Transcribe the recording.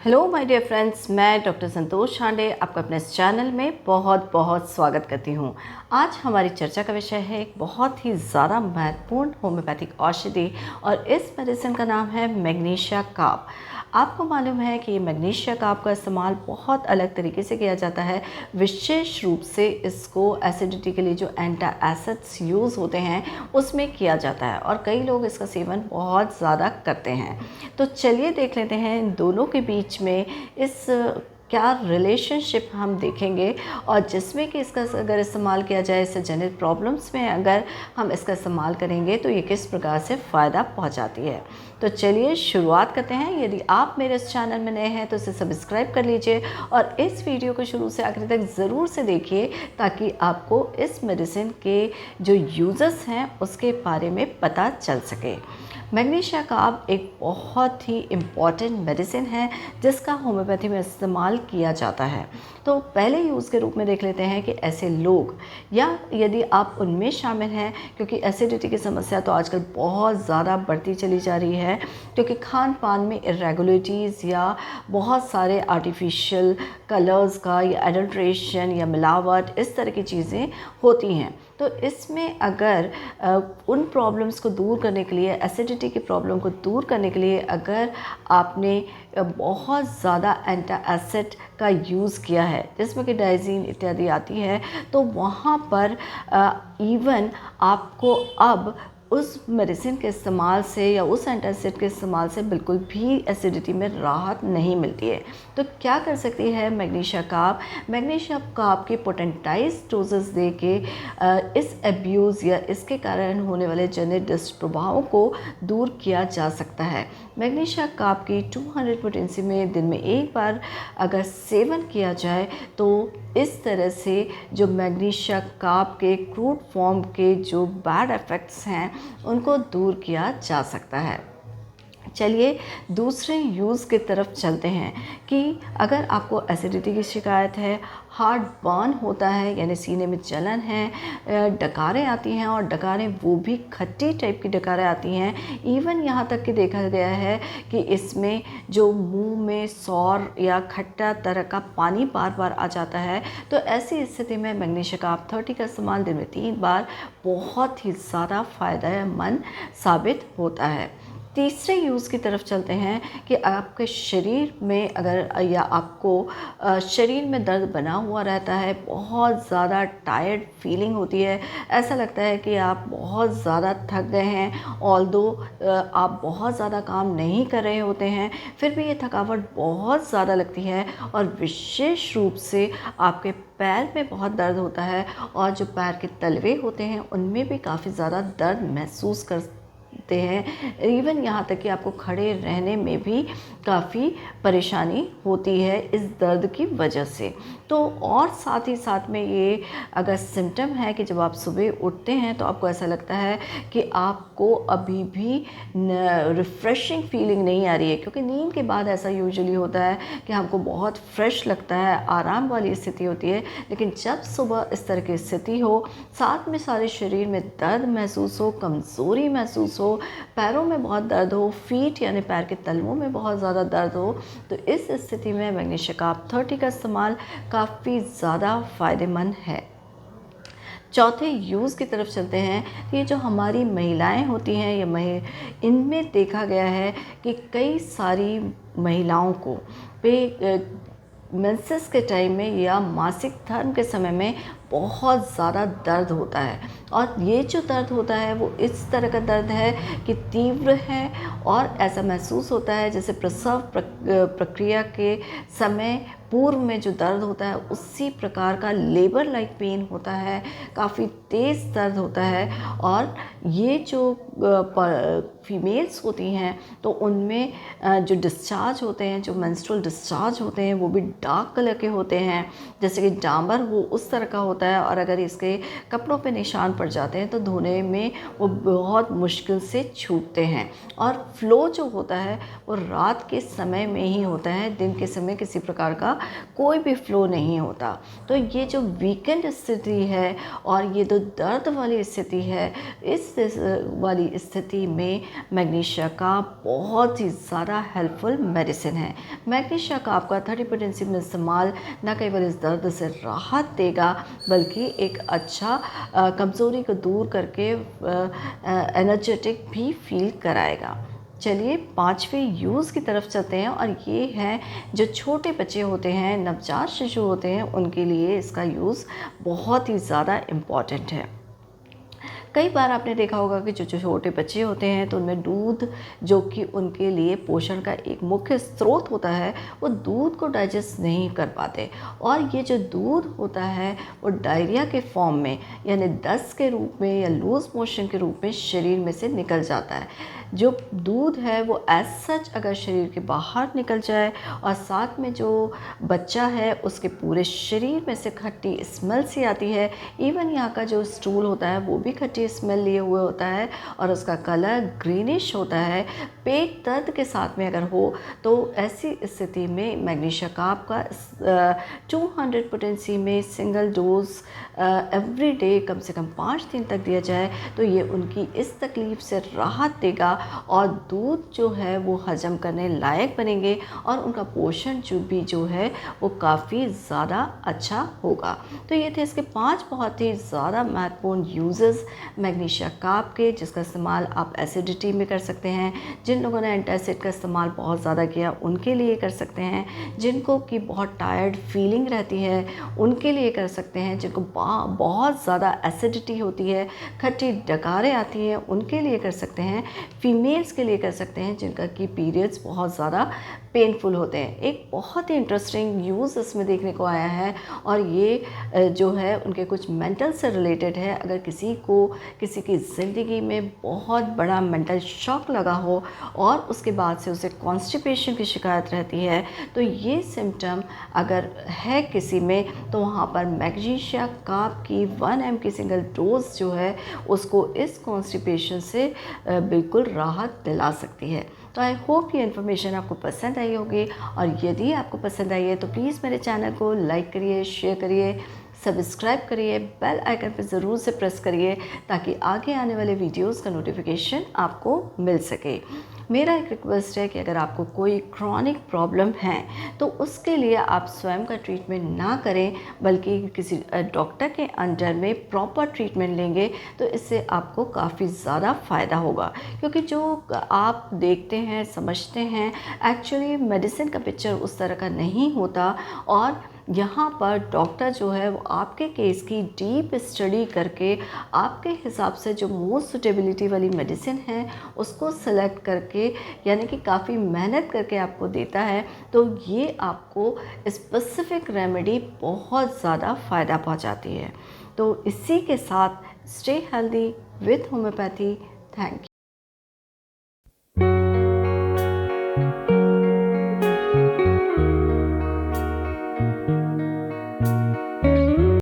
Hello my dear friends, मैं doctor संतोष छांडे आपका अपने इस चैनल में बहुत बहुत स्वागत करती हूँ। आज हमारी चर्चा का विषय है एक बहुत ही ज़्यादा महत्वपूर्ण होम्योपैथिक औषधि और इस मेडिसिन का नाम है मैग्नीशिया कार्ब। आपको मालूम है कि ये मैग्नीशिया कार्ब का इस्तेमाल बहुत अलग तरीके से किया जाता है। विशेष रूप से इसको एसिडिटी के लिए जो एंटी एसिड्स यूज़ होते हैं उसमें किया जाता है और कई लोग इसका सेवन बहुत ज़्यादा करते हैं। तो चलिए देख लेते हैं इन दोनों के बीच में इस क्या रिलेशनशिप हम देखेंगे और जिसमें कि इसका अगर इस्तेमाल किया जाए इससे जनित प्रॉब्लम्स में अगर हम इसका इस्तेमाल करेंगे तो ये किस प्रकार से फ़ायदा पहुंचाती है। तो चलिए शुरुआत करते हैं। यदि आप मेरे इस चैनल में नए हैं तो इसे सब्सक्राइब कर लीजिए और इस वीडियो को शुरू से आखिर तक ज़रूर से देखिए ताकि आपको इस मेडिसिन के जो यूज़र्स हैं उसके बारे में पता चल सके। मैग्नीशिया कार्ब एक बहुत ही इम्पॉर्टेंट मेडिसिन है जिसका होम्योपैथी में इस्तेमाल किया जाता है। तो पहले यूज़ के रूप में देख लेते हैं कि ऐसे लोग या यदि आप उनमें शामिल हैं, क्योंकि एसिडिटी की समस्या तो आजकल बहुत ज़्यादा बढ़ती चली जा रही है क्योंकि खान पान में इरेगुलरिटीज़ या बहुत सारे आर्टिफिशियल कलर्स का या एडल्ट्रेशन या मिलावट इस तरह की चीज़ें होती हैं। तो इसमें अगर उन प्रॉब्लम्स को दूर करने के लिए, एसिडिटी की प्रॉब्लम को दूर करने के लिए अगर आपने बहुत ज़्यादा एंटी एसिड का यूज़ किया है जिसमें कि डाइजीन इत्यादि आती है, तो वहाँ पर इवन आपको अब उस मेडिसिन के इस्तेमाल से या उस एंटासिड के इस्तेमाल से बिल्कुल भी एसिडिटी में राहत नहीं मिलती है। तो क्या कर सकती है मैग्नीशिया कार्ब? मैग्नीशिया कार्ब की पोटेंटाइज डोजेस दे के इस एब्यूज़ या इसके कारण होने वाले जनित दुष्प्रभावों को दूर किया जा सकता है। मैग्नीशिया कार्ब की 200 पोटेंसी में दिन में एक बार अगर सेवन किया जाए तो इस तरह से जो मैग्नीशिया कार्ब के क्रूड फॉर्म के जो बैड इफ़ेक्ट्स हैं उनको दूर किया जा सकता है। चलिए दूसरे यूज़ की तरफ चलते हैं कि अगर आपको एसिडिटी की शिकायत है, हार्ट बर्न होता है यानी सीने में जलन है, डकारें आती हैं और डकारें वो भी खट्टी टाइप की डकारें आती हैं, इवन यहाँ तक कि देखा गया है कि इसमें जो मुंह में सौर या खट्टा तरह का पानी बार बार आ जाता है, तो ऐसी स्थिति में मैग्नीशिया कार्ब 30 का इस्तेमाल दिन में 3 बार बहुत ही ज़्यादा फ़ायदेमंद साबित होता है। तीसरे यूज़ की तरफ चलते हैं कि आपके शरीर में अगर या आपको शरीर में दर्द बना हुआ रहता है, बहुत ज़्यादा टायर्ड फीलिंग होती है, ऐसा लगता है कि आप बहुत ज़्यादा थक गए हैं, ऑल्दो आप बहुत ज़्यादा काम नहीं कर रहे होते हैं, फिर भी ये थकावट बहुत ज़्यादा लगती है और विशेष रूप से आपके पैर में बहुत दर्द होता है और जो पैर के तलवे होते हैं उनमें भी काफ़ी ज़्यादा दर्द महसूस करते हैं। इवन यहाँ तक कि आपको खड़े रहने में भी काफ़ी परेशानी होती है इस दर्द की वजह से। तो और साथ ही साथ में ये अगर सिम्टम है कि जब आप सुबह उठते हैं तो आपको ऐसा लगता है कि आपको अभी भी रिफ़्रेशिंग फीलिंग नहीं आ रही है, क्योंकि नींद के बाद ऐसा यूजुअली होता है कि हमको बहुत फ्रेश लगता है, आराम वाली स्थिति होती है, लेकिन जब सुबह इस तरह की स्थिति हो, साथ में सारे शरीर में दर्द महसूस हो, कमज़ोरी महसूस हो, पैरों में बहुत दर्द हो, फीट यानी पैर के तलवों में बहुत ज़्यादा दर्द हो, तो इस स्थिति में मैग्नीशिया कार्ब 30 का इस्तेमाल काफ़ी ज़्यादा फ़ायदेमंद है। चौथे यूज़ की तरफ चलते हैं। ये जो हमारी महिलाएं होती हैं या इनमें देखा गया है कि कई सारी महिलाओं को मेंसेस के टाइम में या मासिक धर्म के समय में बहुत ज़्यादा दर्द होता है और ये जो दर्द होता है वो इस तरह का दर्द है कि तीव्र है और ऐसा महसूस होता है जैसे प्रसव प्रक्रिया के समय पूर्व में जो दर्द होता है उसी प्रकार का लेबर लाइक पेन होता है, काफ़ी तेज़ दर्द होता है। और ये जो फीमेल्स होती हैं तो उनमें जो डिस्चार्ज होते हैं, जो मेंस्ट्रुअल डिस्चार्ज होते हैं वो भी डार्क कलर के होते हैं, जैसे कि डामर हो उस तरह का होता है और अगर इसके कपड़ों पे निशान पड़ जाते हैं तो धोने में वो बहुत मुश्किल से छूटते हैं। और फ्लो जो होता है वो रात के समय में ही होता है, दिन के समय किसी प्रकार का कोई भी फ्लो नहीं होता। तो ये जो वीकेंड स्थिति है और ये जो दर्द वाली स्थिति है, इस वाली वाली स्थिति में मैग्नीशिया का बहुत ही ज़्यादा हेल्पफुल मेडिसिन है। मैग्नीशिया का आपका 30 पोटेंसी में इस्तेमाल न केवल इस दर्द से राहत देगा बल्कि एक अच्छा कमज़ोरी को दूर करके एनर्जेटिक भी फील कराएगा। चलिए 5वें यूज़ की तरफ चलते हैं और ये है जो छोटे बच्चे होते हैं, नवजात शिशु होते हैं, उनके लिए इसका यूज़ बहुत ही ज़्यादा इम्पॉर्टेंट है। कई बार आपने देखा होगा कि जो छोटे बच्चे होते हैं तो उनमें दूध, जो कि उनके लिए पोषण का एक मुख्य स्रोत होता है, वो दूध को डाइजेस्ट नहीं कर पाते और ये जो दूध होता है वो डायरिया के फॉर्म में यानी दस्त के रूप में या लूज़ मोशन के रूप में शरीर में से निकल जाता है। जो दूध है वो एज सच अगर शरीर के बाहर निकल जाए और साथ में जो बच्चा है उसके पूरे शरीर में से खट्टी स्मेल सी आती है, इवन यहाँ का जो स्टूल होता है वो भी खट्टी स्मेल लिए हुए होता है और उसका कलर ग्रीनिश होता है, पेट दर्द के साथ में अगर हो तो ऐसी स्थिति में मैग्नीशिया कार्ब का 200 पोटेंसी में सिंगल डोज एवरी डे कम से कम 5 दिन तक दिया जाए तो ये उनकी इस तकलीफ़ से राहत देगा और दूध जो है वो हजम करने लायक बनेंगे और उनका पोषण जो है वो काफ़ी ज़्यादा अच्छा होगा। तो ये थे इसके 5 बहुत ही ज़्यादा महत्वपूर्ण यूजेस मैग्नीशिया कार्ब के, जिसका इस्तेमाल आप एसिडिटी में कर सकते हैं। जिन लोगों ने एंटासिड का इस्तेमाल बहुत ज़्यादा किया उनके लिए कर सकते हैं, जिनको कि बहुत टायर्ड फीलिंग रहती है उनके लिए कर सकते हैं, जिनको बहुत ज़्यादा एसिडिटी होती है, खट्टी डकारें आती हैं, उनके लिए कर सकते हैं। फीमेल्स के लिए कर सकते हैं जिनका कि पीरियड्स बहुत ज़्यादा पेनफुल होते हैं। एक बहुत ही इंटरेस्टिंग यूज़ इसमें देखने को आया है और ये जो है उनके कुछ मेंटल से रिलेटेड है। अगर किसी को किसी की ज़िंदगी में बहुत बड़ा मेंटल शॉक लगा हो और उसके बाद से उसे कॉन्स्टिपेशन की शिकायत रहती है तो ये सिम्टम अगर है किसी में तो वहाँ पर मैग्नीशिया कार्ब की 1 mg की सिंगल डोज जो है उसको इस कॉन्स्टिपेशन से बिल्कुल राहत दिला सकती है। तो आई होप ये इन्फॉर्मेशन आपको पसंद आई होगी और यदि आपको पसंद आई है तो प्लीज़ मेरे चैनल को लाइक करिए, शेयर करिए, सब्सक्राइब करिए, बेल आइकन पर ज़रूर से प्रेस करिए ताकि आगे आने वाले वीडियोस का नोटिफिकेशन आपको मिल सके। मेरा एक रिक्वेस्ट है कि अगर आपको कोई क्रॉनिक प्रॉब्लम है तो उसके लिए आप स्वयं का ट्रीटमेंट ना करें बल्कि किसी डॉक्टर के अंडर में प्रॉपर ट्रीटमेंट लेंगे तो इससे आपको काफ़ी ज़्यादा फ़ायदा होगा। क्योंकि जो आप देखते हैं, समझते हैं, एक्चुअली मेडिसिन का पिक्चर उस तरह का नहीं होता और यहाँ पर डॉक्टर जो है वो आपके केस की डीप स्टडी करके आपके हिसाब से जो मोस्ट सुटेबिलिटी वाली मेडिसिन है उसको सेलेक्ट करके यानी कि काफ़ी मेहनत करके आपको देता है। तो ये आपको स्पेसिफिक रेमेडी बहुत ज़्यादा फ़ायदा पहुँचाती है। तो इसी के साथ stay healthy with homeopathy. Thank you.